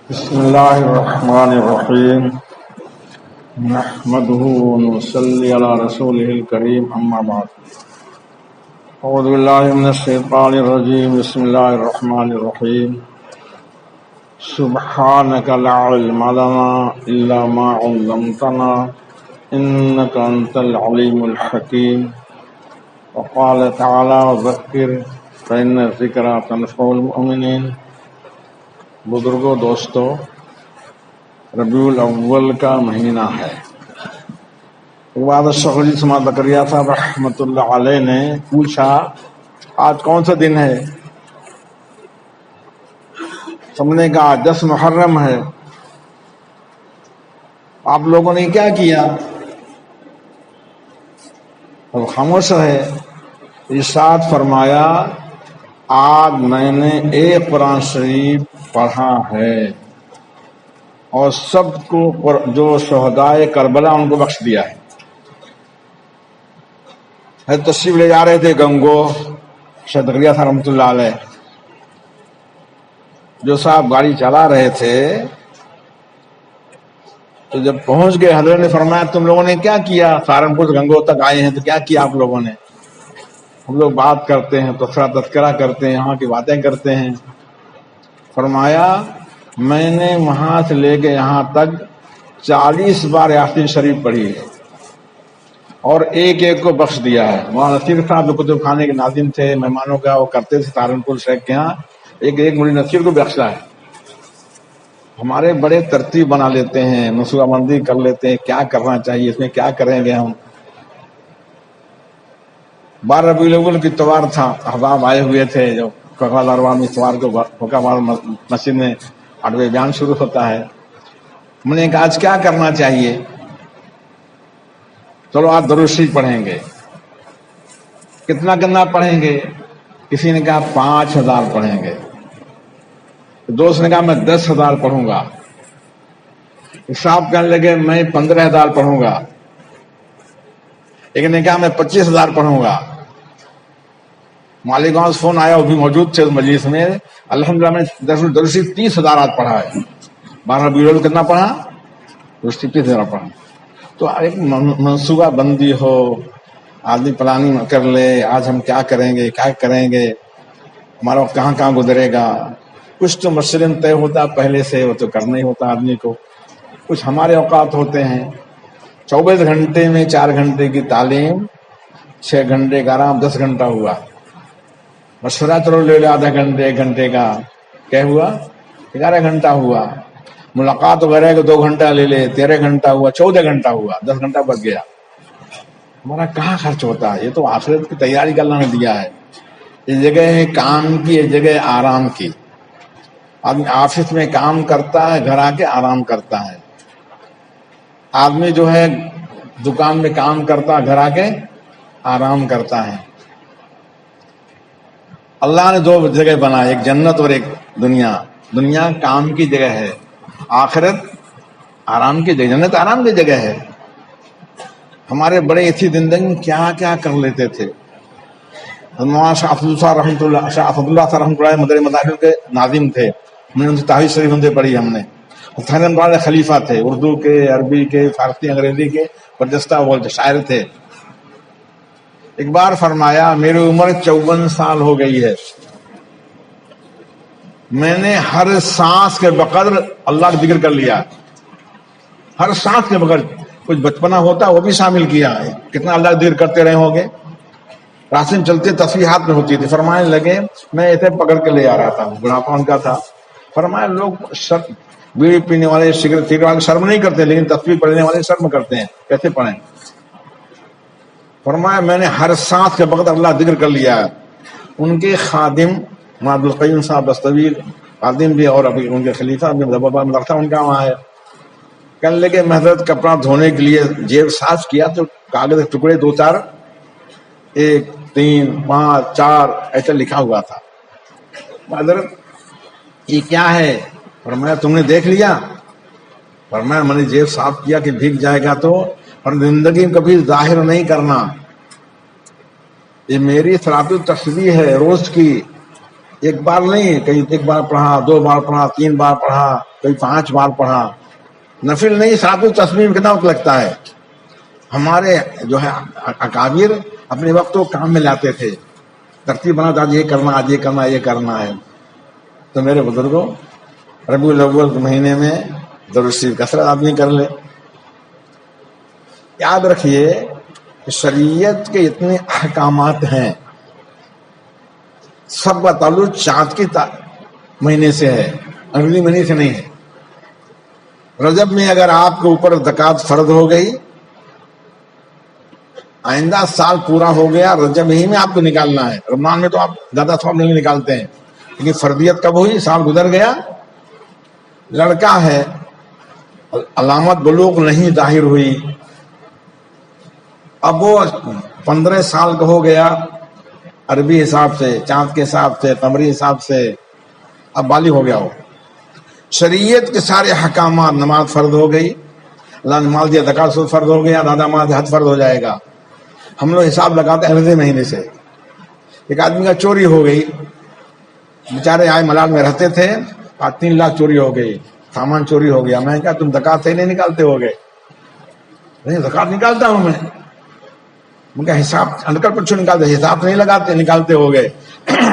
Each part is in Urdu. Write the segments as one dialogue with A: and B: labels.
A: بسم الله الرحمن الرحيم نحمده ونصلي على رسوله الكريم أما بعد أعوذ بالله من الشيطان الرجيم بسم الله الرحمن الرحيم سبحانك لا علم لنا إلا ما علمتنا إنك أنت العليم الحكيم وقال تعالى وذكر فإن الذكرى تنفع المؤمنين. بزرگوں، دوستو، ربیع الاول کا مہینہ ہے. شیخ سماعت زکریا صاحب رحمۃ اللہ علیہ نے پوچھا آج کون سا دن ہے؟ سب نے کہا 10 محرم ہے. آپ لوگوں نے کیا کیا؟ اب خاموش ہے. ارشاد فرمایا آج میں نے ایک قرآن شریف پڑھا ہے اور سب کو جو شہدائے کربلا ان کو بخش دیا ہے. تشریف لے جا رہے تھے گنگو شیخ زکریا صاحب رحمۃ اللہ علیہ، جو صاحب گاڑی چلا رہے تھے تو جب پہنچ گئے حضرت نے فرمایا تم لوگوں نے کیا کیا؟ سہارنپور گنگو تک آئے ہیں تو کیا کیا آپ لوگوں نے؟ ہم لوگ بات کرتے ہیں، تذکرہ کرتے ہیں، یہاں کی باتیں کرتے ہیں. فرمایا میں نے وہاں سے لے کے یہاں تک 40 بار یاسین شریف پڑھی ہے اور ایک ایک کو بخش دیا ہے. وہاں نصیر صاحب جو کتب خانے کے ناظم تھے، مہمانوں کا وہ کرتے تھے سہارنپور شیخ کے یہاں، ایک ایک مولوی نصیر کو بخشا ہے. ہمارے بڑے ترتیب بنا لیتے ہیں، منصوبہ بندی کر لیتے ہیں کیا کرنا چاہیے، اس میں کیا کریں گے ہم. 12 ربیع الاول کی اتوار تھا، احباب آئے ہوئے تھے جو ککوالاروا میں اتوار کو حکامار مسجد میں 8 بجے بیان شروع ہوتا ہے. ہم نے کہا آج کیا کرنا چاہیے؟ چلو آج درود شریف پڑھیں گے. کتنا پڑھیں گے؟ کسی نے کہا 5000 پڑھیں گے، دوست نے کہا میں 10,000 پڑھوں گا. صاحب کہنے لگے میں 15,000 پڑھوں گا. ایک نے کہا میں 25,000 پڑھوں گا. مالیگاؤں سے فون آیا، وہ بھی موجود تھے اس مجلس میں. الحمدللہ میں درود شریف 30,000 آج پڑھا ہے. 12 ربیع الاول کتنا پڑھا؟ درود شریف 30,000 پڑھا. تو ایک منصوبہ بندی ہو، آدمی پلاننگ کر لے آج ہم کیا کریں گے، ہمارا وقت کہاں گزرے گا. کچھ تو مثلاً طے ہوتا پہلے سے، وہ تو کرنا ہی ہوتا آدمی کو. کچھ ہمارے اوقات ہوتے ہیں 24 گھنٹے میں 4 گھنٹے کی تعلیم، 6 گھنٹے کا آرام، 10 گھنٹہ ہوا. مشورہ چلو لے لو آدھا گھنٹے 1 گھنٹے کا، کیا ہوا؟ 11 گھنٹہ ہوا. ملاقات وغیرہ کو 2 گھنٹہ لے لے، 13 گھنٹہ ہوا، 14 گھنٹہ ہوا، 10 گھنٹہ بچ گیا. ہمارا کہاں خرچ ہوتا ہے؟ یہ تو آخرت کی تیاری کا اللہ نے دیا ہے. یہ جگہ ہے کام کی، یہ جگہ ہے آرام کی. آدمی آفس میں کام کرتا ہے، گھر آ کے آرام کرتا ہے. آدمی جو ہے دکان میں کام کرتا ہے، گھر آ کے آرام کرتا ہے. اللہ نے 2 جگہ بنائی، ایک جنت اور ایک دنیا. دنیا کام کی جگہ ہے، آخرت آرام کی جگہ. جنت آرام کی جگہ ہے. ہمارے بڑے اسی زندگی میں کیا کیا کر لیتے تھے. شاہ افضل رحمۃ اللہ مدر مذاہب کے ناظم تھے. ہم نے ان سے تحریر شریف ان سے پڑھی. ہم نے خلیفہ تھے، اردو کے، عربی کے، فارسی، انگریزی کے برجستہ بولتے شاعر تھے. ایک بار فرمایا میری عمر 54 سال ہو گئی ہے، میں نے ہر سانس کے بقدر اللہ کا ذکر کر لیا. ہر سانس کے بقدر. کچھ بچپنا ہوتا وہ بھی شامل کیا ہے. کتنا اللہ کا ذکر کرتے رہے ہوں گے. راستے میں چلتے تسبیحات میں ہوتی تھی. فرمانے لگے میں ایسے پکڑ کے لے آ رہا تھا، بڑھاپا ان کا تھا. فرمایا لوگ بیڑی پینے والے، سگریٹ والے شرم نہیں کرتے، لیکن تسبیح پڑھنے والے شرم کرتے ہیں. کیسے پڑھیں؟ فرمایا میں نے ہر سانس کے وقت اللہ ذکر کر لیا ہے. ان کے خادم عبدالقیوم صاحب بستوی خادم بھی، اور ابھی ان کے خلیفہ بھی مدرسہ ان کا وہاں ہے. کہنے لگے میں حضرت کپڑا دھونے کے لیے جیب صاف کیا تو کاغذ کے ٹکڑے 2-4 1 3 5 4 ایسا لکھا ہوا تھا. حضرت یہ کیا ہے؟ فرمایا تم نے دیکھ لیا؟ فرمایا میں نے جیب صاف کیا کہ بھیگ جائے گا تو، اور زندگی میں کبھی ظاہر نہیں کرنا. یہ میری صلاۃ التسبیح ہے روز کی. ایک بار نہیں، کئی ایک بار پڑھا، 2 بار پڑھا، 3 بار پڑھا، کئی 5 بار پڑھا. نفل نہیں، ساتھ التسبیح کتنا وقت لگتا ہے. ہمارے جو ہے اکابر اپنے وقت کو کام میں لاتے تھے، ترتیب بنا، آج یہ کرنا، آج یہ کرنا، یہ کرنا ہے. تو میرے بزرگوں، ربیع الاول کے مہینے میں درود شریف کثرت آدمی کر لے. یاد رکھیے کہ شریعت کے اتنے احکامات ہیں، سب کا تعلق چاند کے مہینے سے ہے، انگریزی مہینے سے نہیں ہے. رجب میں اگر آپ کے اوپر زکوٰۃ فرض ہو گئی، آئندہ سال پورا ہو گیا، رجب ہی میں آپ کو نکالنا ہے. رمضان میں تو آپ زیادہ ثواب نہیں نکالتے ہیں، لیکن فرضیت کب ہوئی؟ سال گزر گیا. لڑکا ہے، علامت بلوغ نہیں ظاہر ہوئی، اب وہ 15 سال کا ہو گیا، عربی حساب سے، چاند کے حساب سے، قمری حساب سے، اب بالغ ہو گیا. ہو شریعت کے سارے احکامات، نماز فرض ہو گئی، اللہ نے مال دیا، زکوٰۃ فرض ہو گیا، دادا مال حج فرض ہو جائے گا. ہم لوگ حساب لگاتے ہیں انگریزی مہینے سے. ایک آدمی کا چوری ہو گئی، بیچارے آئے ملال میں رہتے تھے، 3 لاکھ چوری ہو گئی، سامان چوری ہو گیا. میں نے کہا تم زکوٰۃ صحیح نہیں نکالتے ہو گے؟ نہیں، زکوٰۃ نکالتا ہوں میں کہا حساب انکر پر چھو نکالتے، حساب نہیں لگاتے، نکالتے ہو گئے.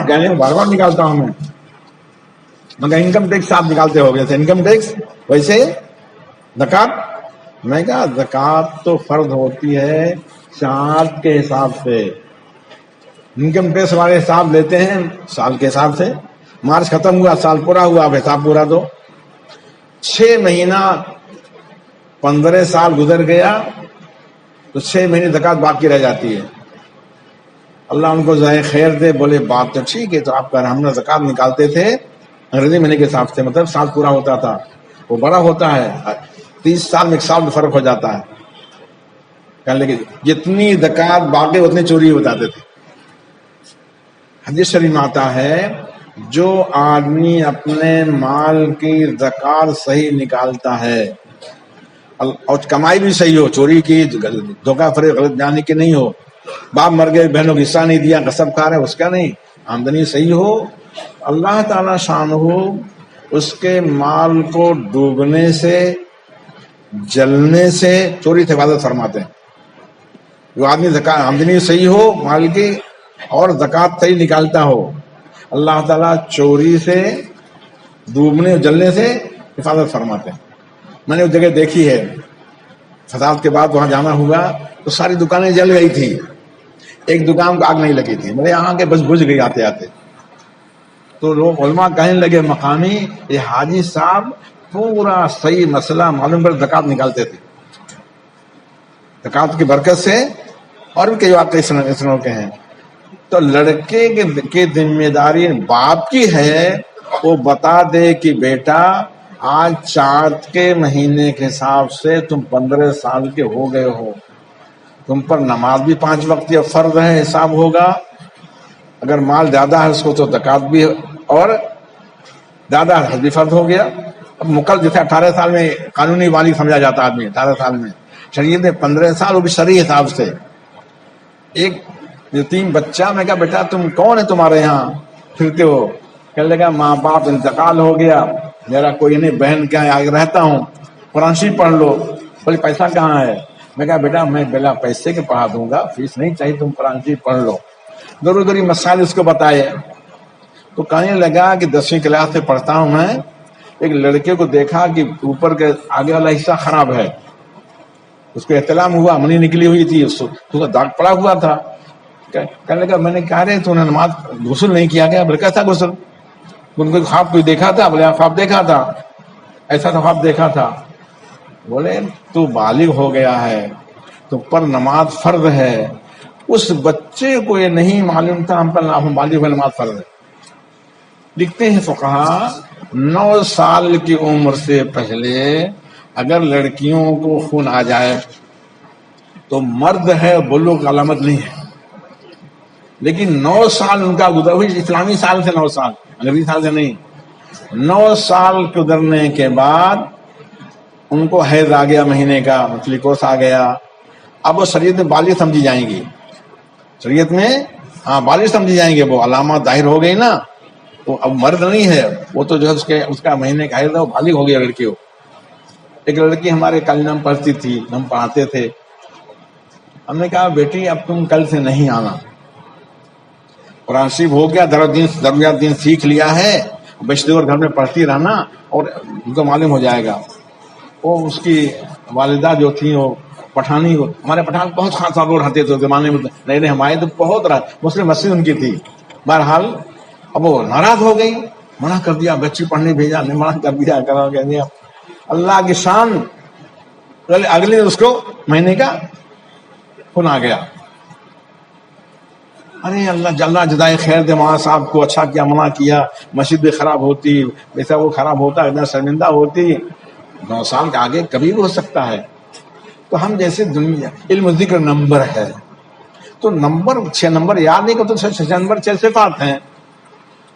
A: کہنے بار بار نکالتا ہوں میں کہا انکم ٹیکس آپ نکالتے ہو گئے تھے، انکم ٹیکس ویسے زکوٰۃ. میں کہا زکوٰۃ تو فرض ہوتی ہے چاند کے حساب سے، انکم ٹیکس والے حساب لیتے ہیں سال کے حساب سے. مارچ ختم ہوا، سال پورا ہوا، اب حساب پورا دو. 6 مہینہ 15 سال گزر گیا تو 6 مہینے زکوٰۃ باقی رہ جاتی ہے. اللہ ان کو ذائقہ خیر دے. بولے بات تو ٹھیک ہے، تو آپ کا ہم نے زکوٰۃ نکالتے تھے انگریزی مہینے کے حساب سے، مطلب سال پورا ہوتا تھا. وہ بڑا ہوتا ہے، 30 سال میں 1 سال میں فرق ہو جاتا ہے. کہنے لگے جتنی زکوٰۃ باقی اتنی چوری ہو جاتے تھے. حدیث شریف میں آتا ہے جو آدمی اپنے مال کی زکوٰۃ صحیح نکالتا ہے اور کمائی بھی صحیح ہو، چوری کی، دھوکہ فریب، غلط جانے کی نہیں ہو، باپ مر گئے بہنوں کو حصہ نہیں دیا، غصب کار ہے اس کا نہیں، آمدنی صحیح ہو، اللہ تعالی شان ہو اس کے مال کو ڈوبنے سے، جلنے سے، چوری سے حفاظت فرماتے ہیں. جو آدمی آمدنی صحیح ہو مال کی اور زکوٰۃ صحیح نکالتا ہو، اللہ تعالیٰ چوری سے، ڈوبنے جلنے سے حفاظت فرماتے ہیں. میں نے اس جگہ دیکھی ہے، فساد کے بعد وہاں جانا ہوا تو ساری دکانیں جل گئی تھی، ایک دکان کو آگ نہیں لگی تھی. میرے یہاں کے بس بجھ گئی آتے آتے. تو لوگ علماء کہنے لگے مقامی، یہ حاجی صاحب پورا صحیح مسئلہ معلوم کر زکوٰۃ نکالتے تھے. زکوٰۃ کی برکت سے اور بھی کئی واقعے اس طرح کے ہیں. تو لڑکے کی ذمہ داری باپ کی ہے، وہ بتا دے کہ بیٹا آج چاند کے مہینے کے حساب سے تم 15 سال کے ہو گئے ہو، تم پر نماز بھی 5 وقت فرض ہے، حساب ہوگا. اگر مال زیادہ ہے اس کو تو زکوٰۃ بھی، اور زیادہ حج بھی فرض ہو گیا. اب مقرر جیسے 18 سال میں قانونی بالغ سمجھا جاتا آدمی، 18 سال میں، شریعت میں 15 سال، وہ بھی شرعی حساب سے. ایک یتیم بچہ، میں کہا بیٹا تم کون ہے تمہارے یہاں پھرتے ہو؟ کہنے لگا ماں باپ انتقال ہو گیا، میرا کوئی نہیں، بہن کے یہاں رہتا ہوں، قرآن شریف پڑھ لو. بولے پیسہ کہاں ہے؟ میں کہا بیٹا میں بلا پیسے کے پڑھا دوں گا، فیس نہیں چاہیے، تم قرآن شریف پڑھ لو. ضرور ضروری مسائل اس کو بتائے. تو کہنے لگا کہ 10ویں کلاس سے پڑھتا ہوں میں، ایک لڑکے کو دیکھا کہ اوپر کے آگے والا حصہ خراب ہے، اس کو احتلام ہوا، منی نکلی ہوئی تھی، اس کو داغ پڑا ہوا تھا. کہنے لگا میں نے کہا رہے تو نے نماز غسل نہیں کیا گیا؟ بولے کیسا غسل؟ ان کو خواب کوئی دیکھا تھا؟ بولے خواب دیکھا تھا، ایسا تو خواب دیکھا تھا. بولے تو بالغ ہو گیا ہے، تو پر نماز فرض ہے. اس بچے کو یہ نہیں معلوم تھا ہم پر بالغ ہوئے نماز فرض ہے. لکھتے ہیں فقہا 9 سال کی عمر سے پہلے اگر لڑکیوں کو خون آ جائے تو مرد ہے، بلوغ کی علامت نہیں ہے. لیکن 9 سال ان کا گزر ہوئی، اسلامی سال سے 9 سال، انگریزی سال سے نہیں. 9 سال گزرنے کے بعد ان کو حیض آ گیا، مہینے کا مچھلی کوس آ گیا. اب وہ شریعت میں بالغ سمجھی جائیں گی، شریعت میں بالغ سمجھی جائیں گے، وہ علامات ظاہر ہو گئی نا. وہ اب مرد نہیں ہے، وہ تو جو ہے اس کا مہینے کا حیض ہے، وہ بالغ ہو گیا لڑکی ہو. ایک لڑکی ہمارے کل ہم پڑھتی تھی، ہم پڑھاتے تھے. ہم نے کہا بیٹی اب تم کل سے نہیں آنا، قرآن شریف ہو گیا، ضروریات دین سیکھ لیا ہے، بچتے اور گھر میں پڑھتی رہنا اور ان کو معلوم ہو جائے گا. وہ اس کی والدہ جو تھی وہ پٹھانی، ہمارے پٹھان بہت خاصا لوگ رہتے تھے زمانے میں، نئے نئے ہم آئے تو بہت مسلم مسجد ان کی تھی. بہرحال اب وہ ناراض ہو گئی، منع کر دیا، بچی پڑھنے بھیجا، نہیں منع کر دیا، کہہ دیا. اللہ کی شان، اگلے اس کو مہینے کا خون آ گیا. ارے اللہ جزائے خیر دے، وہاں صاحب کو اچھا کیا، منع کیا، مسجد بھی خراب ہوتی، ویسا وہ خراب ہوتا، اتنا شرمندہ ہوتی. 9 سال کے آگے کبھی بھی ہو سکتا ہے. تو ہم جیسے دنیا علم ذکر نمبر ہے، تو نمبر 6 نمبر یاد نہیں کرتے، 6 نمبر 6 صفات ہیں،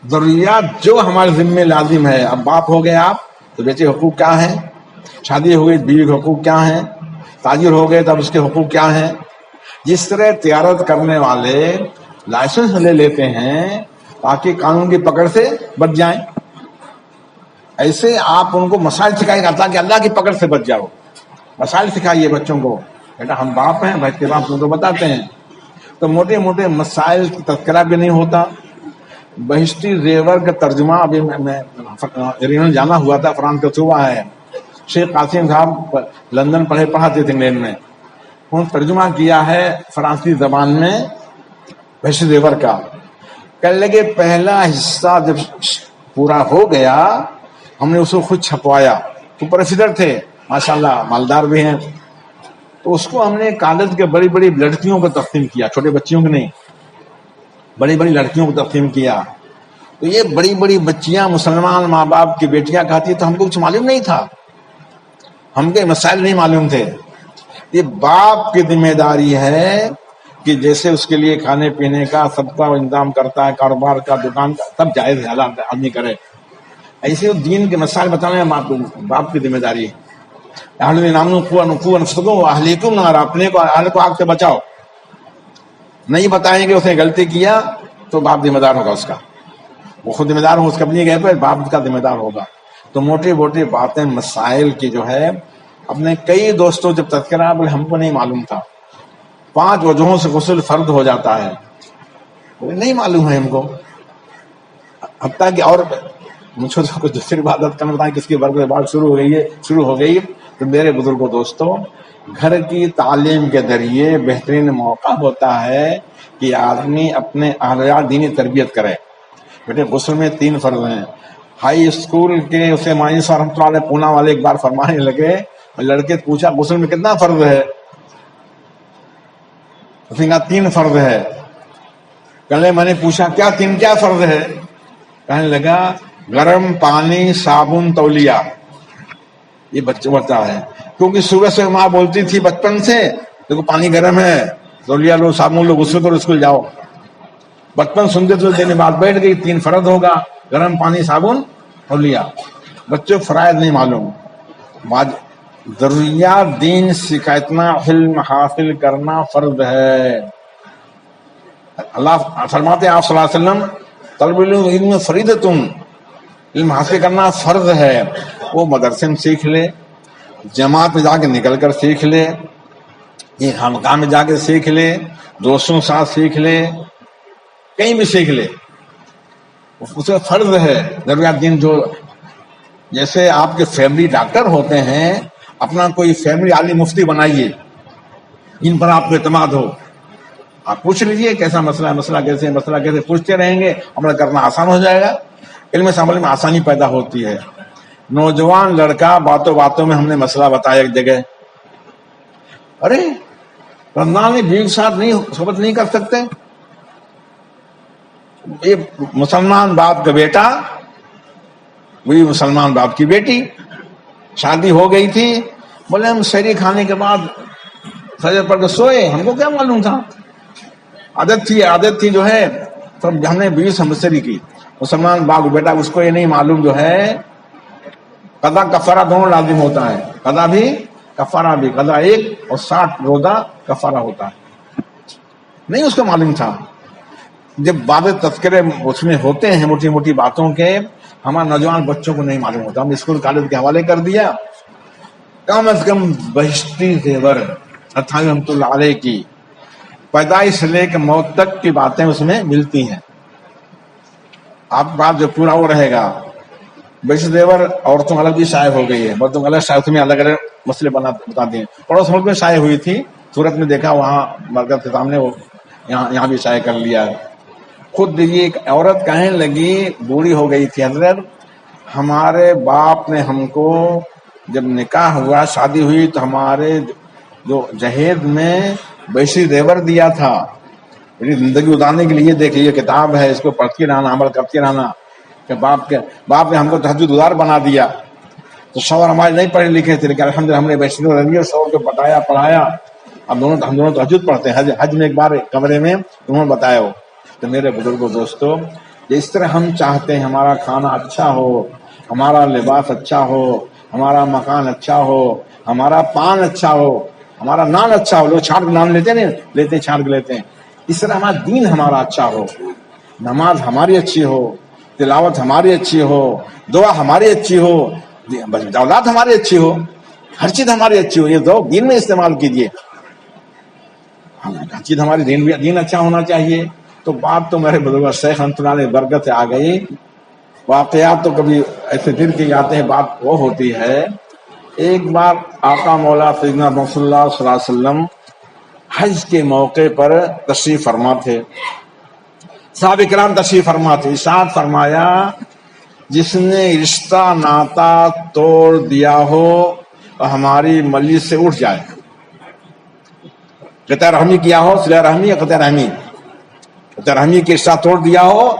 A: ضروریات جو ہمارے ذمے لازم ہے. اب باپ ہو گئے آپ تو بیٹے حقوق کیا ہیں، شادی ہو گئی بیوی کے حقوق کیا ہیں، تاجر ہو گئے تب اس کے حقوق کیا ہیں. جس طرح تجارت کرنے والے لائسنس لے لیتے ہیں تاکہ قانون کی پکڑ سے بچ جائیں، ایسے آپ ان کو مسائل سکھائیں گے تاکہ اللہ کی پکڑ سے بچ جاؤ. مسائل سکھائیے بچوں کو، بیٹا ہم باپ ہیں، بھائی کے باپ تو بتاتے ہیں. تو موٹے موٹے مسائل کا تذکرہ بھی نہیں ہوتا. بہشتی زیور کا ترجمہ ابھی میں جانا ہوا تھا، فرانس کا صوبہ ہے، شیخ قاسم صاحب لندن پڑھاتے تھے انگلینڈ میں، انہوں نے ترجمہ کیا ہے فرانسی زبان میں بہشتی زیور کا. کہنے لگے پہلا حصہ جب پورا ہو گیا ہم نے اس کو خود چھپوایا، تو پروفیسر تھے ماشاءاللہ، مالدار بھی ہیں، تو اس کو ہم نے کالج کے بڑی بڑی لڑکیوں کو تقسیم کیا، چھوٹے بچیوں کو نہیں، بڑی بڑی لڑکیوں کو تقسیم کیا. تو یہ بڑی بڑی بچیاں مسلمان ماں باپ کی بیٹیاں کہتی، تو ہم کو کچھ معلوم نہیں تھا، ہم کے مسائل نہیں معلوم تھے. یہ باپ کی ذمہ داری ہے کہ جیسے اس کے لیے کھانے پینے کا سب کا انتظام کرتا ہے، کاروبار کا، دکان کا، سب جائز ہے، آدمی کرے. ایسے دین کے مسائل بتانے باپ کی ذمہ داری ہے. اپنے کو اہل کو آگ سے بچاؤ. نہیں بتائیں گے اس نے غلطی کیا تو باپ ذمہ دار ہوگا، اس کا وہ خود ذمہ دار ہو، اس کا اپنی گئے پہ باپ کا ذمہ دار ہوگا. تو موٹی موٹی باتیں مسائل کی جو ہے، اپنے کئی دوستوں جب تذکرہ بولے ہم کو نہیں معلوم تھا، 5 وجہوں سے غسل فرض ہو جاتا ہے، نہیں معلوم ہے ہم کو. حتیٰ کہ اور مجھے تو کچھ دوسری عبادت کرنا بتائیں کس کی بات شروع ہو گئی. تو میرے بزرگوں دوستوں، گھر کی تعلیم کے ذریعے بہترین موقع ہوتا ہے کہ آدمی اپنے اہلیہ دینی تربیت کرے. بیٹے غسل میں 3 فرض ہیں. ہائی اسکول کے اسے مانی صاحب رحمۃ اللہ علیہ پونا والے ایک بار فرمانے لگے، لڑکے پوچھا غسل میں کتنا فرض ہے، اس نے کہا 3 فرض ہے. کہنے میں نے پوچھا کیا فرض ہے، کہنے لگا گرم پانی، صابن، تولیہ. یہ بچہ ہے، کیونکہ صبح سے ماں بولتی تھی بچپن سے دیکھو پانی گرم ہے، تولیہ لو، صابن لو، غسل کرو، اسکول جاؤ. بچپن سنتے تو دینے بعد بیٹھ گئی، 3 فرض ہوگا، گرم پانی، صابن، تولیہ. بچوں فرائض نہیں معلوم. ضروریات دین سکھانا، علم حاصل کرنا فرض ہے. اللہ فرماتے ہیں آپ صلی اللہ علیہ وسلم طلب العلم فریضۃ، علم حاصل کرنا فرض ہے. وہ مدرسے میں سیکھ لے، جماعت میں جا کے نکل کر سیکھ لے، یہ خانقاہ میں جا کے سیکھ لے، دوستوں کے ساتھ سیکھ لے، کہیں بھی سیکھ لے، اسے فرض ہے. ضروریات دین جو جیسے آپ کے فیملی ڈاکٹر ہوتے ہیں، اپنا کوئی فیملی عالم مفتی بنائیے جن پر آپ کو اعتماد ہو. آپ پوچھ لیجئے کیسا مسئلہ ہے، مسئلہ کیسے پوچھتے رہیں گے، عمل کرنا آسان ہو جائے گا. علم سے عمل میں آسانی پیدا ہوتی ہے. نوجوان لڑکا باتوں میں ہم نے مسئلہ بتایا ایک جگہ، ارے رمضان میں بیوی کے ساتھ صحبت نہیں کر سکتے. یہ مسلمان باپ کا بیٹا، وہی مسلمان باپ کی بیٹی، شادی ہو گئی تھی، بولے ہم سحری کھانے کے بعد فجر پڑھ کے سوئے، ہم کو کیا معلوم تھا، عادت تھی جو ہے، تو ہم نے بیوی سے مسری کی. مسلمان باپ بیٹا، اس کو یہ نہیں معلوم جو ہے قضا کفارہ دونوں لازم ہوتا ہے، قضا بھی کفارہ بھی، قضا 1 اور 60 روزہ کفارہ ہوتا ہے، نہیں اس کو معلوم تھا. جب باب تذکرے اس میں ہوتے ہیں موٹی موٹی باتوں کے، ہمارے نوجوان بچوں کو نہیں معلوم ہوتا. ہم اسکول کالج کے حوالے کر دیا. کم از کم بہشتی زیور اتھاوی رحمۃ اللہ علیہ کی پیدائش سے لے کے موت تک کی باتیں اس میں ملتی ہیں. آپ بات جو پورا وہ رہے گا. بہشتی زیور عورتوں الگ بھی شائع ہو گئی ہے، مردوں الگ شائع، اس میں الگ الگ مسئلے بتا دیے. پڑوس ملک میں شائع ہوئی تھی، سورت میں دیکھا وہاں مرکز کے سامنے، وہ یہاں بھی شائع کر لیا ہے. خود یہ ایک عورت کہنے لگی، بوڑھی ہو گئی تھی، حضرت ہمارے باپ نے ہم کو جب نکاح ہوا، شادی ہوئی، تو ہمارے جو جہیز میں بہشتی زیور دیا تھا میری زندگی گزارنے کے لیے. دیکھ لیے کتاب ہے، اس کو پڑھتے رہنا، عمل کرتے رہنا. کہ باپ نے ہم کو تہجد گزار بنا دیا. تو شوہر ہمارے نہیں پڑھے لکھے تھے، لیکن الحمدللہ ہم نے بہشتی زیور دیا، شوہر کو بتایا، پڑھایا. اب ہم دونوں تہجد پڑھتے ہیں. حج میں ایک بار کمرے میں انہوں نے بتایا ہو. تو میرے بزرگوں دوستوں، جس طرح ہم چاہتے ہیں ہمارا کھانا اچھا ہو، ہمارا لباس اچھا ہو، ہمارا مکان اچھا ہو، ہمارا پان اچھا ہو، ہمارا نان اچھا ہو. لوگ چھانٹ کے نان لیتے نہیں لیتے، چھانٹ کے لیتے ہیں. اس طرح ہمارا دین ہمارا اچھا ہو، نماز ہماری اچھی ہو، تلاوت ہماری اچھی ہو، دعا ہماری اچھی ہو، دولت ہماری اچھی ہو، ہر چیز ہماری اچھی ہو. یہ دو دین میں استعمال کیجیے. ہر چیز ہماری دین اچھا ہونا چاہیے. تو بات تو میرے بزرگ شیخ رحمۃ اللہ علیہ برکت سے آ گئی. واقعات تو کبھی ایسے دل کے آتے ہیں. بات وہ ہوتی ہے، ایک بار آقا مولا سیدنا رسول اللہ صلی اللہ علیہ وسلم حج کے موقع پر تشریف فرما تھے. صحابہ کرام تشریف فرما تھے. ارشاد فرمایا، جس نے رشتہ ناتا توڑ دیا ہو ہماری مجلس سے اٹھ جائے. قطع رحمی کیا ہو، صلہ رحمی یا قطع رحمی، قطع رحمی کے رشتہ توڑ دیا ہو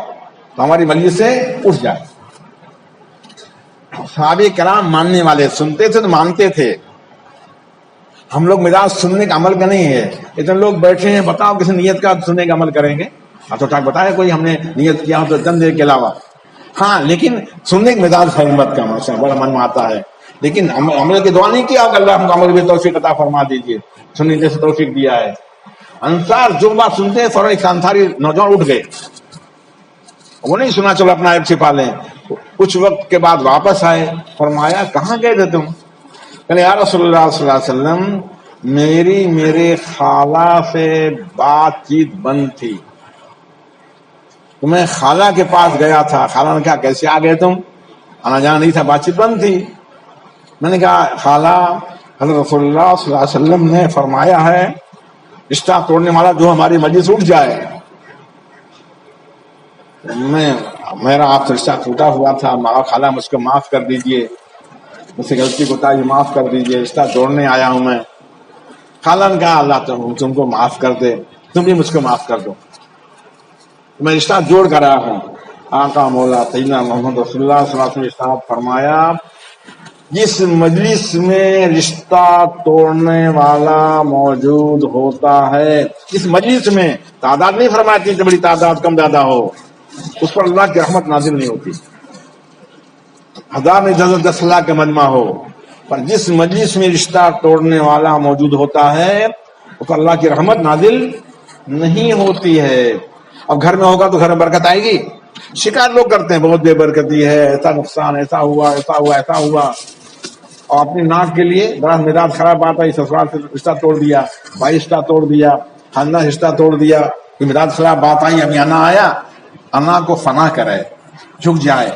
A: تو ہماری مجلس سے اٹھ جائے. صحابہ کرام ماننے والے، سنتے تھے تو مانتے تھے. ہم لوگ مزاج سننے کا عمل کا نہیں ہے. اتنے لوگ بیٹھے ہیں، بتاؤ کسی نیت کا سننے کا عمل کریں گے؟ تو بتائے کوئی ہم نے نیت کیا ہو تو چند دیر کے علاوہ. ہاں، لیکن سننے کا مزاج ہے، ہمت کا بڑا من میں آتا ہے. لیکن عمل کی دعا نہیں کیا کہ اللہ ہم کو عمل کی توفیق عطا فرما دیجیے. سننے جیسے توفیق دیا ہے. انصار جو بات سنتے ہیں فوراً انصاری نوجوان اٹھ گئے. وہ نہیں سنا چلو اپنا عیب چھپا لیں. کچھ وقت کے بعد واپس آئے. فرمایا کہاں گئے تھے تم؟ کہ یا رسول اللہ صلی اللہ علیہ وسلم، میرے خالہ سے بات چیت بند تھی، تو میں خالہ کے پاس گیا تھا. خالہ نے کہا کیسے آ گئے تم؟ آنا جانا نہیں تھا، بات چیت بند تھی. میں نے کہا خالہ، حضرت رسول اللہ صلی اللہ علیہ وسلم نے فرمایا ہے رشتہ توڑنے والا جو ہماری مجلس اٹھ جائے. میرا آپ سے رشتہ ٹوٹا ہوا تھا، خالہ مجھ کو معاف کر دیجیے، مجھ سے غلطی کوتاہی معاف کر دیجیے، رشتہ توڑنے آیا ہوں میں. خالہ نے کہا اللہ تم کو معاف کر دے، تم بھی مجھ کو معاف کر دو، میں رشتہ جوڑ کر آیا ہوں. آقا مولا سیدنا محمد رسول اللہ صلی اللہ علیہ وسلم نے ارشاد فرمایا، جس مجلس میں رشتہ توڑنے والا موجود ہوتا ہے، اس مجلس میں تعداد نہیں فرماتی کہ بڑی تعداد کم زیادہ ہو، اس پر اللہ کی رحمت نازل نہیں ہوتی. 1000 نہیں 10 لاکھ کا مجمع ہو، پر جس مجلس میں رشتہ توڑنے والا موجود ہوتا ہے اس پر اللہ کی رحمت نازل نہیں ہوتی ہے. اب گھر میں ہوگا تو گھر میں برکت آئے گی. شکایت لوگ کرتے ہیں بہت بے برکتی ہے، ایسا نقصان، ایسا ہوا، ایسا ہوا، ایسا ہوا، اور اپنی ناک کے لیے بڑا مزاج خراب آتا ہے، سسرال سے رشتہ توڑ دیا، بھائی رشتہ توڑ دیا، خاندان رشتہ توڑ دیا. یہ مزاج خراب بات آئی، ابھی انا آیا، انا کو فنا کرے، جھک جائے.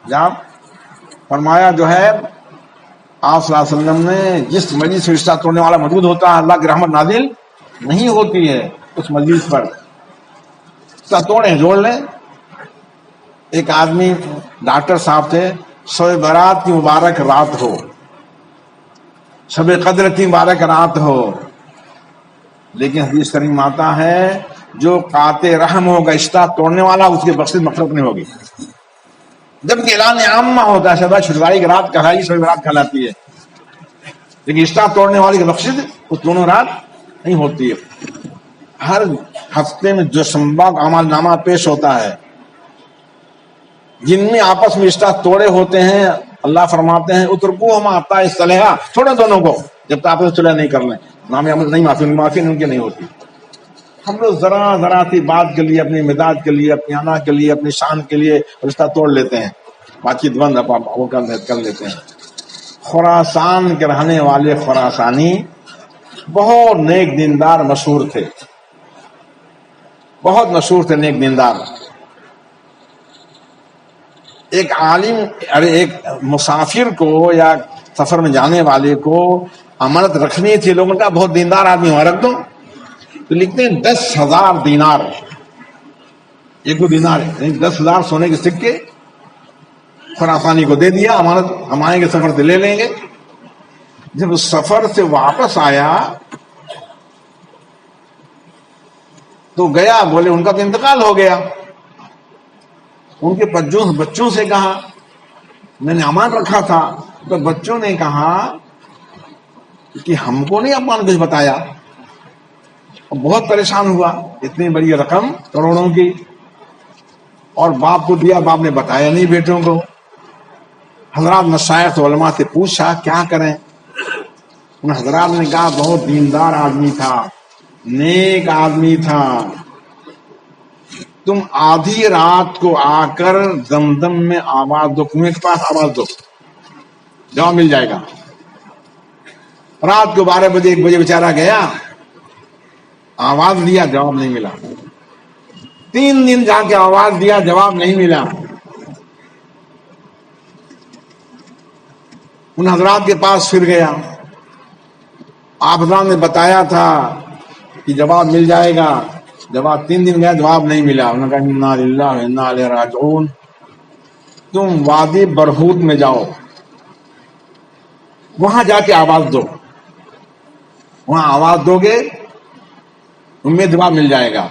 A: جب فرمایا جو ہے آپ صلی اللہ علیہ وسلم نے، جس مجلس سے رشتہ توڑنے والا موجود ہوتا ہے اللہ کی رحمت نازل نہیں ہوتی ہے اس مجلس پر. رشتہ توڑیں، جوڑ لیں. ایک آدمی ڈاکٹر صاحب تھے، شب برات کی مبارک رات ہو، شب قدر کی مبارک رات ہو، لیکن حدیث کریم آتا ہے جو قاطع رحم ہوگا، رشتہ توڑنے والا، اس کی بخشش مغفرت نہیں ہوگی. جبکہ اعلان عامہ ہوتا ہے، شب چھٹکارے کی رات کہلائی، شب برات کہلاتی ہے، لیکن رشتہ توڑنے والی کی بخشش اس دونوں رات نہیں ہوتی ہے. ہر ہفتے میں جو شنبہ کا عمل نامہ پیش ہوتا ہے، جن میں آپس میں رشتہ توڑے ہوتے ہیں، اللہ فرماتے ہیں اترکوہما حتی یصطلحا، چھوڑیں دونوں کو جب تک آپس میں صلح نہیں کر لیں. نام عمل نہیں، معافی ان کی نہیں ہوتی. ہم لوگ ذرا سی بات کے لیے، اپنی مزاج کے لیے، اپنی انا کے لیے، اپنی شان کے لیے رشتہ توڑ لیتے ہیں، بات چیت بند وہ کر لیتے ہیں۔ خراسان کے رہنے والے خراسانی بہت نیک دیندار مشہور تھے، بہت مشہور تھے نیک دیندار۔ ایک عالم، ایک مسافر کو یا سفر میں جانے والے کو امانت رکھنی تھی، لوگوں کا بہت دیندار آدمی ہوا، رکھ دو، تو لکھتے ہیں 10,000 دینار، ایک دو دینار 10,000 سونے کے سکے خراسانی کو دے دیا امانت، ہم آئیں گے سفر سے لے لیں گے۔ جب اس سفر سے واپس آیا تو گیا، بولے ان کا تو انتقال ہو گیا۔ ان کے بچوں سے کہا میں نے امان رکھا تھا، تو بچوں نے کہا کہ ہم کو نہیں امان کچھ بتایا، بہت پریشان ہوا، اتنی بڑی رقم کروڑوں کی، اور باپ کو دیا، باپ نے بتایا نہیں بیٹوں کو۔ حضرات مشائخ علماء سے پوچھا کیا کریں، ان حضرات نے کہا بہت دیندار آدمی تھا، نیک آدمی تھا، تم آدھی رات کو آ کر دمدم میں آواز دو، کنویں کے پاس آواز دو، جواب مل جائے گا۔ رات کو 12 بجے 1 بجے بیچارہ گیا، آواز دیا، جواب نہیں ملا۔ 3 دن جا کے آواز دیا، جواب نہیں ملا۔ ان حضرات کے پاس پھر گیا، آپ حضرات نے بتایا تھا کہ جواب مل جائے گا، جواب 3 دن گیا، جواب نہیں ملا۔ انہوں نے کہا انا للہ و انا الیہ راجعون، تم وادی برہوت میں جاؤ، وہاں جا کے آواز دو، وہاں آواز دو گے تمہیں جواب مل جائے گا۔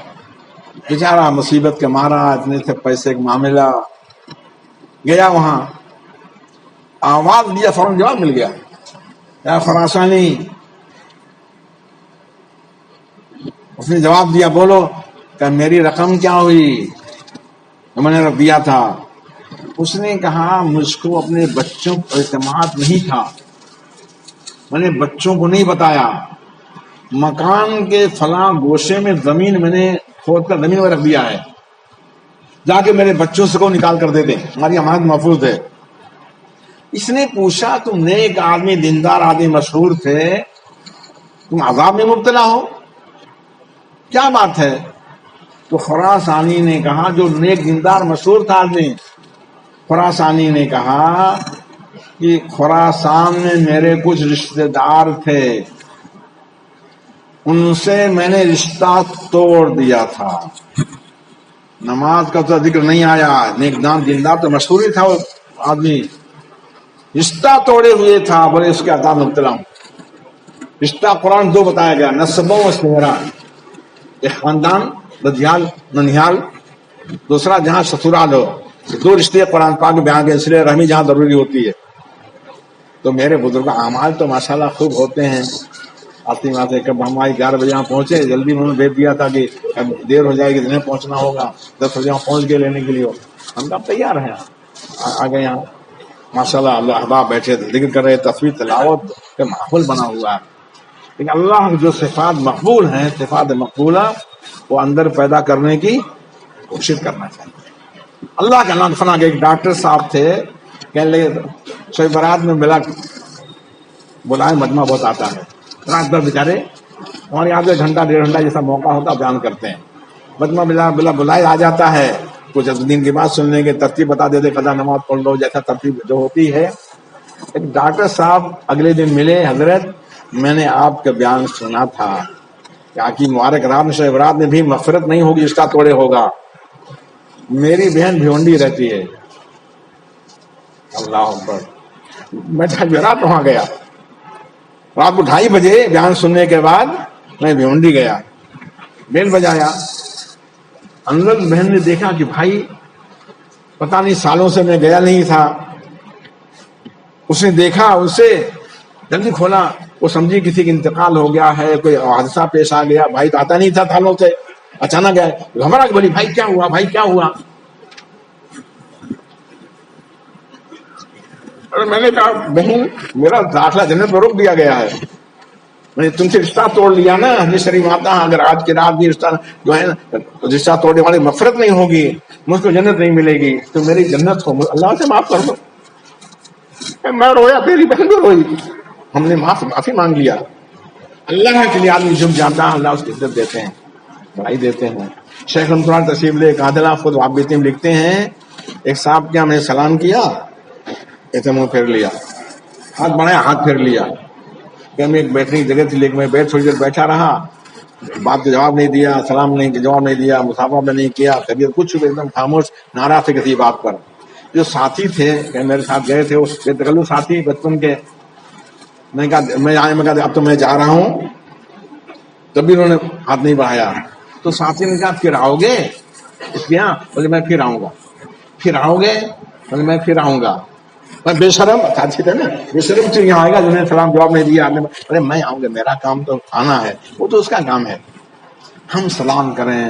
A: بیچارہ مصیبت کے مارا، اتنے سے پیسے کا معاملہ، گیا وہاں، آواز دیا، فوراً جواب مل گیا، یا خراسانی۔ اس نے جواب دیا، بولو کہ میری رقم کیا ہوئی جو میں نے رکھ دیا تھا۔ اس نے کہا مجھ کو اپنے بچوں پر اعتماد نہیں تھا، میں نے بچوں کو نہیں بتایا، مکان کے فلاں گوشے میں زمین میں نے کھود کر زمین میں رکھ دیا ہے، جا کے میرے بچوں سے کو نکال کر دے دیں، ہماری امانت محفوظ ہے۔ اس نے پوچھا تم نیک آدمی، دیندار آدمی مشہور تھے، تم عذاب میں مبتلا ہو، کیا بات ہے؟ تو خراسانی نے کہا، جو نیک دیندار مشہور تھا آدمی، خراسانی نے کہا کہ خراسان میں میرے کچھ رشتہ دار تھے، ان سے میں نے رشتہ توڑ دیا تھا۔ نماز کا تو ذکر نہیں آیا، نیک دان دیندار تو مشہور ہی تھا وہ آدمی، رشتہ توڑے ہوئے تھا، بولے اس کے عذاب مبتلا ہوں۔ رشتہ قرآن 2 بتایا گیا، نسبوں و سہرا، ایک خاندان ددیال ننیال، دوسرا جہاں سسرال ہو، 2 رشتے قرآن پاک میں بیان گئے، اس لیے رحمی جہاں ضروری ہوتی ہے۔ تو میرے بزرگ اعمال تو ماشاءاللہ خوب ہوتے ہیں، آتی بات ہے، کب ہماری 11 بجے یہاں پہنچے، جلدی انہوں نے بھیج دیا تھا کہ دیر ہو جائے گی، جنہیں پہنچنا ہوگا 10 بجے یہاں پہنچ کے لینے کے لیے، ہم کب تیار ہیں، آ گئے یہاں ماشاءاللہ۔ اللہ احباب بیٹھے ذکر کر رہے، تصویر تلاوت کا ماحول بنا ہوا ہے۔ لیکن اللہ جو صفات مقبول ہیں، صفات مقبولہ، وہ اندر پیدا کرنے کی کوشش کرنا چاہیے۔ اللہ کا نام سنا کہ ایک ڈاکٹر صاحب تھے، کہنے لگے شب برات میں ملا بلائے مجمع بہت آتا ہے، رات بھر بیچارے ہمارے یہاں سے گھنٹہ 1.5 گھنٹہ جیسا موقع ہوتا بیان کرتے ہیں، مجمع بلا بلائے آ جاتا ہے، کچھ دن کی بات سن لیں گے، ترتیب بتا دیتے، قضا نماز پڑھ لو، جیسا ترتیب جو ہوتی ہے۔ ایک ڈاکٹر صاحب اگلے دن ملے، حضرت میں نے آپ کا بیان سنا تھا کہ آپ کی مبارک رات میں شب برات میں بھی مغفرت نہیں ہوگی، رشتہ توڑے ہوگا، میری بہن بھیونڈی رہتی ہے۔ اللہ اکبر، میں شب برات وہاں گیا، رات کو 2:30 بجے بیان سننے کے بعد میں بھیونڈی گیا، بیل بجایا، اندر بہن نے دیکھا کہ بھائی پتہ نہیں سالوں سے میں گیا نہیں تھا، اس نے دیکھا، اسے جلدی کھولا، وہ سمجھی کسی کا انتقال ہو گیا ہے، کوئی حادثہ پیش آ گیا، بھائی تو آتا نہیں تھا سالوں سے، اچانک گئے، گھبرا کے بولی بھائی کیا ہوا، بھائی کیا ہوا؟ اور میں نے کہا بہن میرا داخلہ جنت میں روک دیا گیا ہے، میں نے تم سے رشتہ توڑ لیا نا حدیث شریف آتا ہے، اگر آج کی رات بھی رشتہ جو ہے نا رشتہ توڑنے والے مغفرت نہیں ہوگی، مجھ کو جنت نہیں ملے گی، تو میری جنت کو اللہ سے معاف کر دو. میں رویا، تیری بہن بھی روئی، ہم نے معافی مانگ لیا. اللہ کے لیے آدمی جھک جاتا ہے، اللہ اس کی عزت دیتے ہیں، بڑائی دیتے ہیں. شیخ القرآن تشریف لے عادلہ خود عابدین لکھتے ہیں، ایک صاحب کیا میں نے سلام کیا، ایسے منہ پھیر لیا، ہاتھ بڑھایا ہاتھ پھیر لیا. کہ میں ایک بیٹھنے کی جگہ تھی لیکن میں تھوڑی دیر بیٹھا رہا، بات کا جواب نہیں دیا، سلام نہیں جواب نہیں دیا، مسافہ میں نہیں کیا، طبیعت کچھ بھی ایک دم خاموش، ناراض تھے کسی بات پر. جو ساتھی تھے کہ میرے ساتھ گئے تھے، وہ بے تکلف ساتھی بچپن کے، میں کہا اب تو میں جا رہا ہوں، تب بھی انہوں نے ہاتھ نہیں بڑھایا. تو ساتھی نے کہا پھر آؤ گے اس کے یہاں؟ بولے میں پھر آؤں گا. پھر آؤ گے؟ بولے میں پھر آؤں گا. میں بے شرم ساتھی تھے نا، بے شرم سے یہاں آئے گا جنہیں سلام جواب نہیں دیا. ارے میں آؤں گا، میرا کام تو آنا ہے، وہ تو اس کا کام ہے. ہم سلام کریں،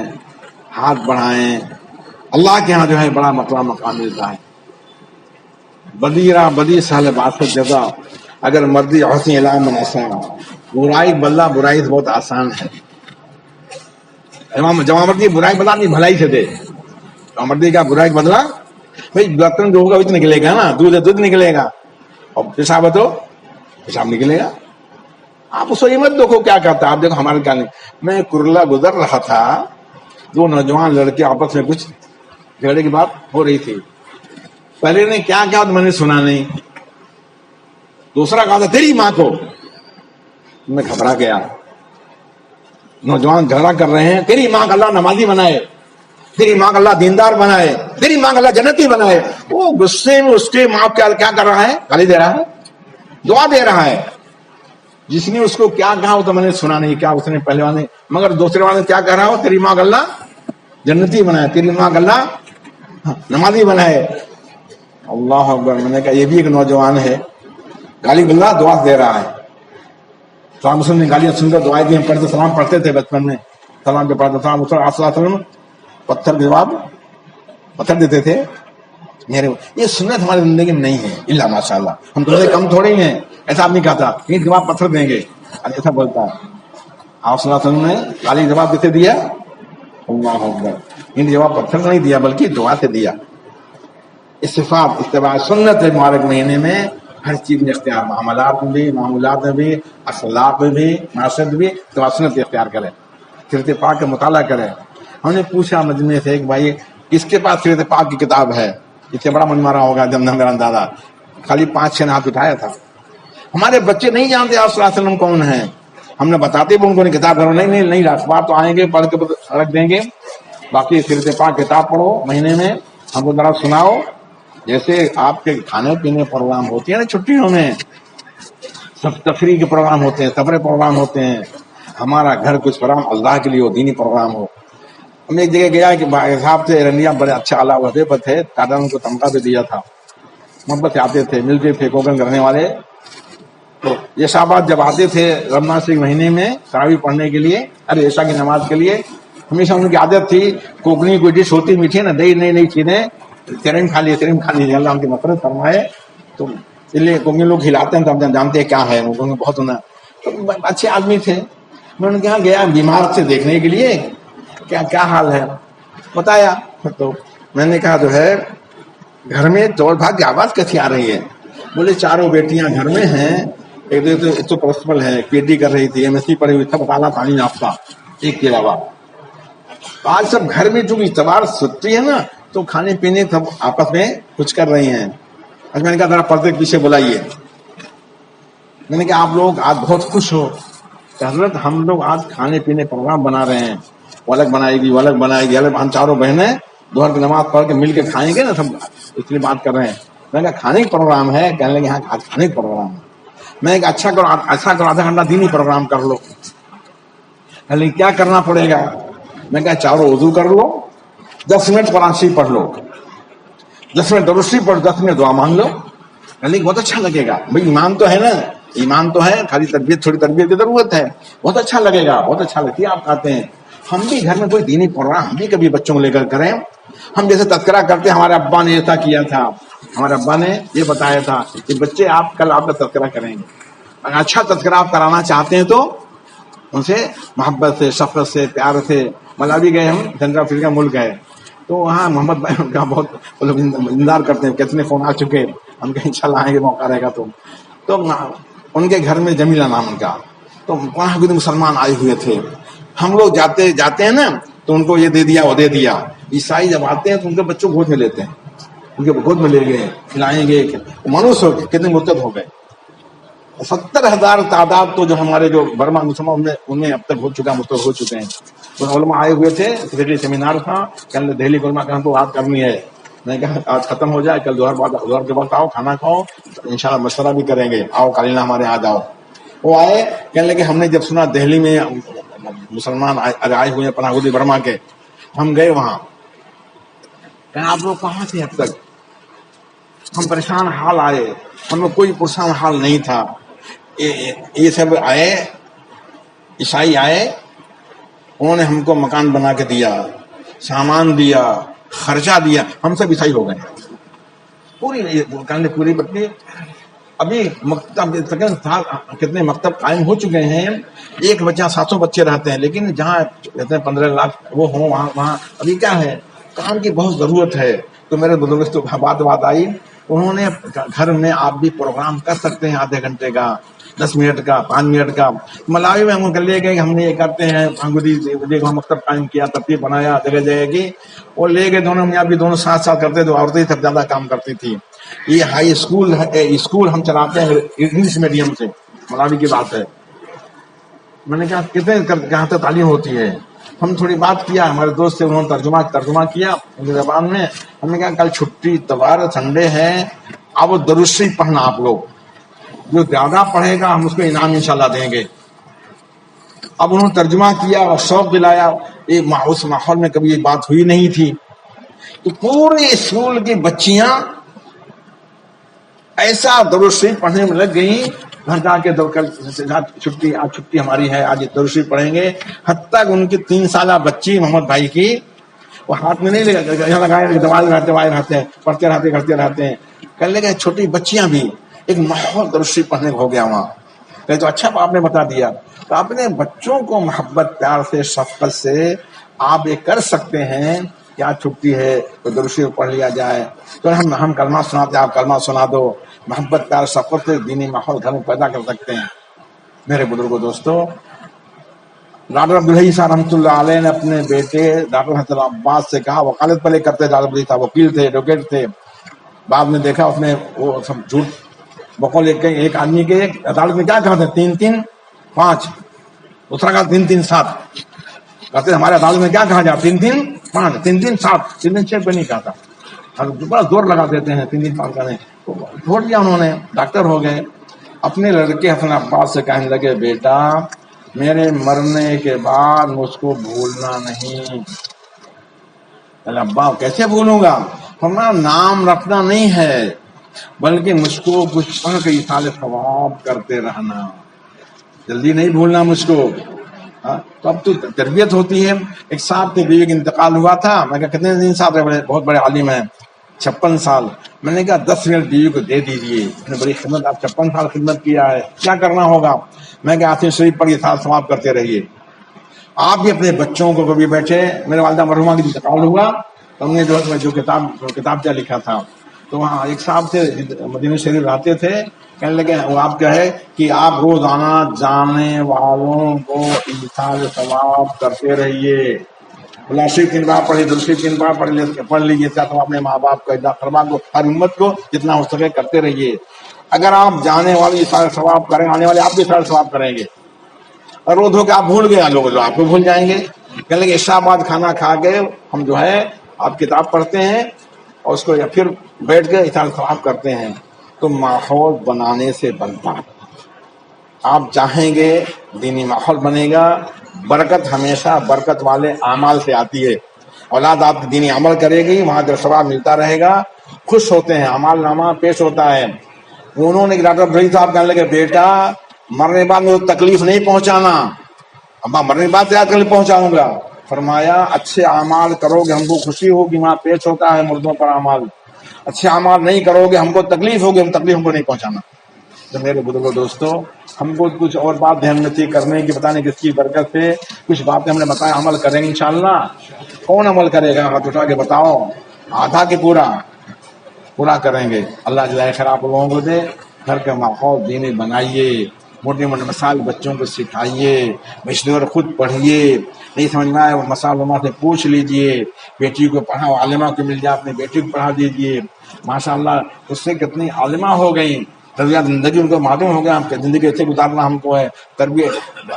A: ہاتھ بڑھائیں، اللہ کے ہاں جو ہے بڑا مقام ملتا ہے. بدی سہل بات جزا، اگر مردی حسین علام آسان، برائی بدلہ برائی سے بہت آسان ہے. جمع مردی برائی بدلا نہیں بھلائی سے دے، جمع مردی کا برائی بدلا بھائی برتن جو ہوگا تو نکلے گا نا، دودھ نکلے گا، اور پیشاب ہے تو پیشاب نکلے گا. آپ اس کو یہ مت دیکھو کیا کرتا ہے. آپ دیکھو ہمارے کیا نہیں. میں کرلا گزر رہا تھا، دو نوجوان لڑکے آپس میں کچھ جھگڑے کی بات ہو رہی تھی. پہلے نے کیا کہا تو میں نے سنا نہیں، دوسرا کہا تھا تیری ماں کو. میں گھبرا گیا. نوجوان جھگڑا کر رہے ہیں، تیری ماں کا اللہ نمازی بنائے، تیری ماں کا اللہ دیندار بنائے، تیری ماں کا اللہ جنتی بنائے. وہ غصے میں اس کے ماں کیا کر رہا ہے؟ گالی دے رہا ہے، دعا دے رہا ہے. جس نے اس کو کیا کہا وہ تو میں نے سنا نہیں، کیا اس نے پہلے والے، مگر دوسرے والے کیا کہہ رہا ہو؟ تیری ماں کا اللہ جنتی بنائے، تیری ماں کا اللہ نمازی بنائے. اللہ اکبر. میں نے کہا یہ بھی ایک نوجوان ہے، گالی بلّہ دعا دے رہا ہے. تو مسلم نے گالیاں سن کر دعائیں دی. ہم پڑھتے سلام پڑھتے تھے بچپن میں، سلام جو پڑھتے سلام صلی اللہ علیہ وسلم پتھر کے جواب پتھر دیتے تھے. یہ سنت ہماری زندگی میں نہیں ہے الا ماشاء اللہ. ہم تم سے کم تھوڑے ہی ہیں، ایسا آپ نہیں کہتا اینٹ جواب پتھر دیں گے، ایسا بولتا ہے. آپ صلی اللہ علیہ وسلم نے گالی جواب کیسے دیا؟ اللہ اکبر. اینٹ جواب پتھر نہیں دیا بلکہ دعا سے دیا. استفاد اتباع سنت مبارک مہینے میں ہر چیز میں اختیار، معاملات میں بھی، معمولات میں بھی، اخلاق میں بھی، معاشرت میں بھی اتباع سنت اختیار کرے، سیرت پاک کا مطالعہ کرے. ہم نے پوچھا مجمع سے ایک بھائی کس کے پاس سیرت پاک کی کتاب ہے؟ اس سے بڑا من مارا ہوگا جب میرا اندازہ خالی 5-6 ہاتھ اٹھایا تھا. ہمارے بچے نہیں جانتے آپ صلی اللہ علیہ وسلم کون ہیں. ہم نے بتاتے بھی ان کو نہیں، کتاب پڑھو، نہیں اخبار تو آئیں گے پڑھ کے رکھ دیں گے، باقی سیرت پاک کتاب پڑھو مہینے میں، ہم کو ذرا سناؤ. جیسے آپ کے کھانے پینے پروگرام ہوتے ہیں نا چھٹیوں میں، سب تفریح کے پروگرام ہوتے ہیں، سفر پروگرام ہوتے ہیں، ہمارا گھر کچھ پروگرام اللہ کے لیے ہو، دینی پروگرام ہو. ہم ایک جگہ گیا کہ صاحب سے رنڈیا بڑے اچھا اعلیٰ عہدے پر تھے، دادا ان کو تمغہ بھی دیا تھا، محبت سے آتے تھے، ملتے تھے کوکن کرنے والے. تو یہ صاحبات جب آتے تھے رمضان شریف مہینے میں تراویح پڑھنے کے لیے، ارے عشاء کی نماز کے لیے، ہمیشہ ان کی عادت تھی کوکنی کوئی ڈش ہوتی میٹھی نا، دہی نئی چیزیں، تریم کھا لیے اللہ ان کی مغفرت فرمائے. تو اس لیے کوکنی لوگ کھلاتے ہیں تو ہم جانتے ہیں کیا ہے، وہ بہت ہونا. تو اچھے آدمی تھے. میں ان کے یہاں گیا بیمار سے دیکھنے کے لیے، کیا حال ہے بتایا. تو میں نے کہا جو ہے گھر میں دوڑ بھاگ کی آواز کیسی آ رہی ہے؟ بولے 4 بیٹیاں گھر میں ہیں، ایک تو پرنسپل ہے، پی ایچ ڈی کر رہی تھی، MSc پڑھی ہوئی، سب اعلیٰ تعلیم یافتہ، ایک کے علاوہ. آج سب گھر میں جو اتوار چھٹی ہے نا تو کھانے پینے سب آپس میں کچھ کر رہی ہیں. میں نے کہا ذرا پردے کے پیچھے بلائیے. میں نے کہا آپ لوگ آج بہت خوش ہو. حضرت ہم لوگ آج کھانے پینے پروگرام بنا رہے ہیں، وہ الگ بنائے گی، وہ الگ بنائے گی، الگ. ہم 4 بہنیں دوہر کی نماز پڑھ کے مل کے کھائیں گے نا سب، اس لیے بات کر رہے ہیں. میں نے کہا کھانے کا پروگرام ہے؟ کہنے لگے ہاں آج کھانے کا پروگرام ہے. میں نے کہا اچھا کرو آدھا گھنٹہ دینی پروگرام کر لو. کہنے کیا کرنا پڑے گا؟ میں کہا 4 وضو کر لو، 10 منٹ قرآن شریف پڑھ لو، 10 منٹ درود شریف پڑھ، 10 منٹ دعا مانگ لو. کہنے بہت اچھا لگے گا. بھائی ایمان تو ہے نا، ایمان تو ہے، خالی تھوڑی تربیت کی ضرورت ہے. بہت اچھا لگے گا، بہت اچھا لگتی ہے آپ کہتے ہیں. ہم بھی گھر میں کوئی دینی پروگرام ہم بھی کبھی بچوں کو لے کر کریں. ہم جیسے تذکرہ کرتے ہیں ہمارے ابا نے ایسا کیا تھا، ہمارے ابا نے یہ بتایا تھا کہ بچے آپ کل آپ کا تذکرہ کریں گے. اگر اچھا تذکرہ آپ کرانا چاہتے ہیں تو ان سے محبت سے، شفقت سے، پیار سے. ملاوی گئے ہم، سینٹرل افریقہ ملک ہے، تو وہاں محمد بھائی ان کا بہت وہ لوگ انتظار کرتے ہیں، کتنے فون آ چکے. ہم کہیں انشاءاللہ آئیں گے، موقع رہے گا تو ان کے گھر میں جمیلہ نام ان کا، تو وہاں بھی مسلمان آئے ہوئے تھے. ہم لوگ جاتے ہیں نا تو ان کو یہ دے دیا وہ دے دیا. عیسائی جب آتے ہیں تو ان کے بچوں کو گود میں لیتے ہیں، ان کے گود میں لے گئے، کھلائیں گے. منوس ہو گئے، کتنے مرتد ہو گئے. 70,000 تعداد تو جو ہمارے جو برما مسلمان ان میں اب تک ہو چکا، مرتد ہو چکے ہیں. تو علماء آئے ہوئے تھے، سیکرٹری سیمینار تھا، کل دہلی علماء کا ہم کو بات کرنی ہے. میں نے کہا آج ختم ہو جائے، کل دوہر کے وقت آؤ، کھانا کھاؤ، انشاءاللہ مشورہ بھی کریں گے. آؤ کالینہ ہمارے آ جاؤ. وہ آئے، کہنے لگے ہم نے جب سنا دہلی میں مسلمان آئے ہوئے ہیں پناہ گزین برما کے، ہم گئے وہاں. کہا آپ لوگ کہاں تھے اب تک؟ ہم پریشان حال آئے، ہم لوگ کوئی پرسان حال نہیں تھا. یہ سب آئے، عیسائی آئے، انہوں نے ہم کو مکان بنا کے دیا، سامان دیا، خرچہ دیا. ہم سب عیسائی ہو گئے پوری بٹی. ابھی مکتب کتنے مکتب قائم ہو چکے ہیں، ایک بچہ 700 بچے رہتے ہیں، لیکن جہاں کہتے ہیں 15 لاکھ وہ ہوں وہاں ابھی کیا ہے، کام کی بہت ضرورت ہے. تو میرے بزرگ تو بات آئی، انہوں نے گھر میں آپ بھی پروگرام کر سکتے ہیں، آدھے گھنٹے کا، 10 منٹ کا، 5 منٹ کا. ملاوی میں ہم کر لے گئے، ہم نے یہ کرتے ہیں، وہاں مکتب قائم کیا، ترتیب بنایا جگہ جگہ کی. وہ لے گئے دونوں میں بھی دونوں ساتھ کرتے تھے. عورتیں سب زیادہ کام کرتی تھی. یہ ہائی اسکول ہم چلاتے ہیں انگلش میڈیم سے، ملاوی کی بات ہے. میں نے کہا کتنے کہاں تک تعلیم ہوتی ہے. ہم تھوڑی بات کیا، ہمارے دوست سے انہوں نے ترجمہ کیا اردو زبان میں. ہم نے کہا کل چھٹی اتوار سنڈے ہے، اب درود شریف پڑھنا، آپ لوگ جو زیادہ پڑھے گا ہم اس کو انعام انشاءاللہ دیں گے. اب انہوں نے ترجمہ کیا اور شوق دلایا. اس ماحول میں کبھی یہ بات ہوئی نہیں تھی. تو پورے اسکول کی بچیاں ایسا درود شریف پڑھنے میں لگ گئی. گھر جا کے چھٹی ہماری ہے، آج درود شریف پڑھیں گے. حتیٰ کہ ان کی 3 سالہ بچی محمد بھائی کی، وہ ہاتھ میں نہیں لگائے، دوائی رہتے ہیں، پڑھتے رہتے کرتے رہتے ہیں. کہنے لگے چھوٹی بچیاں بھی، ایک ماحول درود شریف پڑھنے ہو گیا وہاں. کہ تو اچھا آپ نے بتا دیا. تو اپنے بچوں کو محبت، پیار سے، شفقت سے آپ یہ کر سکتے ہیں. کیا چھٹی ہے تو درود شریف پڑھ لیا جائے. تو ہم کلمہ سناتے، آپ کلمہ سنا دو. محبت، پیار، شفقت سے دینی ماحول گھر میں پیدا کر سکتے ہیں. میرے بزرگوں، دوستوں، ڈاکٹر عبدالحی صاحب رحمۃ اللہ علیہ نے اپنے بیٹے ڈاکٹر حسن عباس سے کہا، وکالت پہلے کرتے، ڈاکٹر عبدالحی صاحب وکیل تھے، ایڈوکیٹ تھے. بعد میں دیکھا اس نے وہ سب جھوٹ بقول. ایک آدمی کے ایک عدالت میں کیا کہا تھا، 3-3-5، دوسرا کہا 3-3-7. کہتے ہمارے عدالت میں کیا کہا جائے، 3-3-5، 3-3-7، 3-3-6 پہ نہیں کہا تھا. بڑا زور لگا دیتے ہیں 3-3-5 کا. چھوڑ دیا انہوں نے، ڈاکٹر ہو گئے. اپنے لڑکے حسن عباس سے کہنے لگے، بیٹا میرے مرنے کے بعد مجھ کو بھولنا نہیں. ابا کیسے بھولوں گا؟ فرمایا نام رکھنا نہیں ہے، بلکہ مجھ کو کچھ پڑھ کے ایصال ثواب کرتے رہنا، جلدی نہیں بھولنا مجھ کو. تو اب تو تربیت ہوتی ہے. ایک صاحب کے بیوی کا انتقال ہوا تھا. میں کہا کتنے دن صاحب رہے، بہت بڑے عالم ہیں، 56 سال. میں نے کہا 10 منٹ بیوی کو دے دیجیے، اتنی بڑی خدمت، آپ 56 سال خدمت کیا ہے، کیا کرنا ہوگا؟ میں کہا آیت شریف پڑھ کے ساتھ ثواب کرتے رہیے. آپ بھی اپنے بچوں کو کبھی بیٹھے، میرے والدہ مرحومہ کی انتقال ہوا تو ہم نے جو کتاب کیا لکھا تھا، تو وہاں ایک صاحب تھے مدینہ شریف رہتے تھے. کہنے لگے وہ آپ کیا ہے کہ آپ روزانہ جانے والوں کو ایصال ثواب کرتے رہیے. شریف 3 بار پڑھیے، دوسری 3 بار پڑھ لیجیے. تو اپنے ماں باپ کا قربان کو، ہر امت کو جتنا ہو سکے کرتے رہیے. اگر آپ جانے والے ایصال ثواب کریں، آنے والے آپ بھی ایصال ثواب کریں گے. اور روز ہو کے آپ بھول گئے، لوگ آپ کو بھول جائیں گے. کہنے لگے عشاء بعد کھانا کھا کے ہم جو ہے آپ کتاب پڑھتے ہیں اور اس کو یا پھر بیٹھ کے ایصال ثواب کرتے ہیں. تو ماحول بنانے سے بنتا ہے. آپ چاہیں گے دینی ماحول بنے گا. برکت ہمیشہ برکت والے اعمال سے آتی ہے. اولاد آپ دینی عمل کرے گی، وہاں جو ثواب ملتا رہے گا. خوش ہوتے ہیں، اعمال نامہ پیش ہوتا ہے. انہوں نے ڈاکٹر عبدالحی صاحب کہنے لگے، بیٹا مرنے بعد میں تکلیف نہیں پہنچانا. ابا مرنے بعد کیا تکلیف پہنچاؤں گا؟ فرمایا اچھے اعمال کرو گے ہم کو خوشی ہوگی، وہاں پیش ہوتا ہے مردوں پر اعمال. اچھے اعمال نہیں کرو گے ہم کو تکلیف ہوگی، ہم تکلیف ہم کو نہیں پہنچانا. تو میرے بزرگوں دوستوں، ہم کو کچھ اور بات دھیان میں تھی کرنے کی، بتانے کس کی برکت سے کچھ باتیں ہم نے بتایا، عمل کریں گے انشاءاللہ۔ کون عمل کرے گا؟ ہاتھ اٹھا کے بتاؤ، آدھا کے پورا کریں گے۔ اللہ جزائے خیر آپ لوگوں کو دے۔ گھر کا ماحول دینی بنائیے، موٹے موٹے مسائل بچوں کو سکھائیے، مشنور خود پڑھیے، نہیں سمجھ میں آئے وہ مسائل علماء سے پوچھ لیجئے، بیٹی کو پڑھاؤ، عالمہ کو مل جائے اپنی بیٹی کو پڑھا دیجئے۔ ماشاءاللہ اس سے کتنی عالمہ ہو گئیں، تربیت زندگی ان کو معلوم ہو گیا ہم کہ زندگی ایسے گزارنا ہم کو ہے۔ تربیت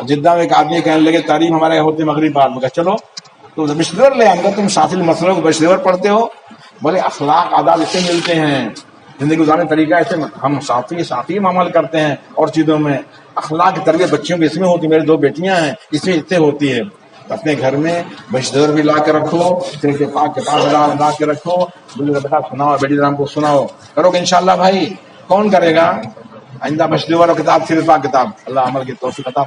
A: جدہ میں ایک آدمی کہنے لگے تعلیم ہمارے ہوتے مغرب بعد میں، چلو تو مشنور لے آئیں گے، تم شافی مسئلوں کو مشنور پڑھتے ہو، بولے اخلاق آداب اس سے ملتے ہیں، زندگی گزارنے کا طریقہ ایسے ہم ساتھی میں عمل کرتے ہیں، اور چیزوں میں اخلاق کی تربیت بچیوں کی اس میں ہوتی ہے۔ میری 2 بیٹیاں ہیں، اس میں اس سے ہوتی ہے۔ اپنے گھر میں بشدور بھی لا کے رکھو، کتاب لا کے رکھو، بیٹا سناؤ، بیٹی رام کو سناؤ، کرو گے انشاءاللہ بھائی؟ کون کرے گا؟ آئندہ بشدور اور کتاب صرف کتاب۔ اللہ عمل کی توفیق عطا